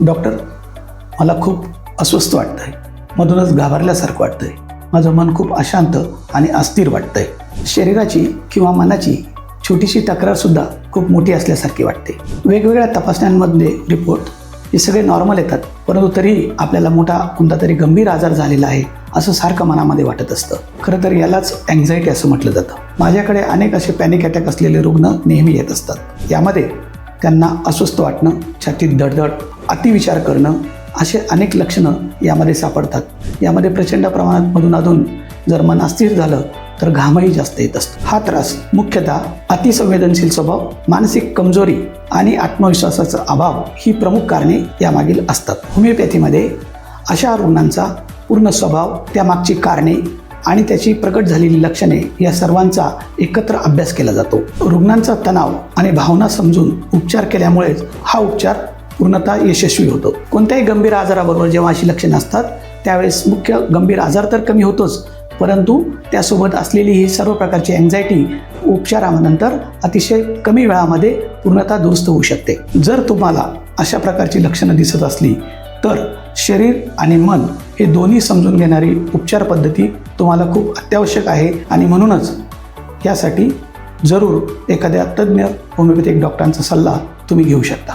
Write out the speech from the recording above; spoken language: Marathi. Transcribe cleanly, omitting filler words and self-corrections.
डॉक्टर, मला खूप अस्वस्थ वाटतंय, मधूनच घाबरल्यासारखं वाटतंय, माझं मन खूप अशांत आणि अस्थिर वाटतंय. शरीराची किंवा मनाची छोटीशी तक्रारसुद्धा खूप मोठी असल्यासारखी वाटते. वेगवेगळ्या तपासण्यांमधले रिपोर्ट हे सगळे नॉर्मल येतात, परंतु तरीही आपल्याला मोठा कोणता तरी गंभीर आजार झालेला आहे असं सारखं मनामध्ये वाटत असतं. खरं तर यालाच अँक्झायटी असं म्हटलं जातं. माझ्याकडे अनेक असे पॅनिक अटॅक असलेले रुग्ण नेहमी येत असतात. यामध्ये त्यांना अस्वस्थ वाटणं, छातीत धडधड, अतिविचार करणं असे अनेक लक्षणं यामध्ये सापडतात. यामध्ये प्रचंड प्रमाणात मधून अधून जर मन अस्थिर झालं तर घामही जास्त येत असतो. हा त्रास मुख्यतः अतिसंवेदनशील स्वभाव, मानसिक कमजोरी आणि आत्मविश्वासाचा अभाव ही प्रमुख कारणे यामागील असतात. होमिओपॅथीमध्ये अशा रुग्णांचा पूर्ण स्वभाव, त्यामागची कारणे आणि त्याची प्रकट झालेली लक्षणे या सर्वांचा एकत्र अभ्यास केला जातो. रुग्णांचा तणाव आणि भावना समजून उपचार केल्यामुळेच हा उपचार पूर्णतः यशस्वी होतो. कोणत्याही गंभीर आजाराबरोबर जेव्हा अशी लक्षणे असतात त्यावेळेस मुख्य गंभीर आजार तर कमी होतोच, परंतु त्यासोबत असलेली ही सर्व प्रकारची अँक्झायटी उपचारानंतर अतिशय कमी वेळामध्ये पूर्णतः दुरुस्त होऊ शकते. जर तुम्हाला अशा प्रकारची लक्षणं दिसत असली तर शरीर आणि मन हे दोन्ही समजून घेणारी उपचार पद्धती तुम्हाला खूप अत्यावश्यक आहे आणि म्हणूनच यासाठी जरूर एखाद्या तज्ज्ञ होमिओपॅथिक डॉक्टरांचा सल्ला तुम्ही घेऊ शकता.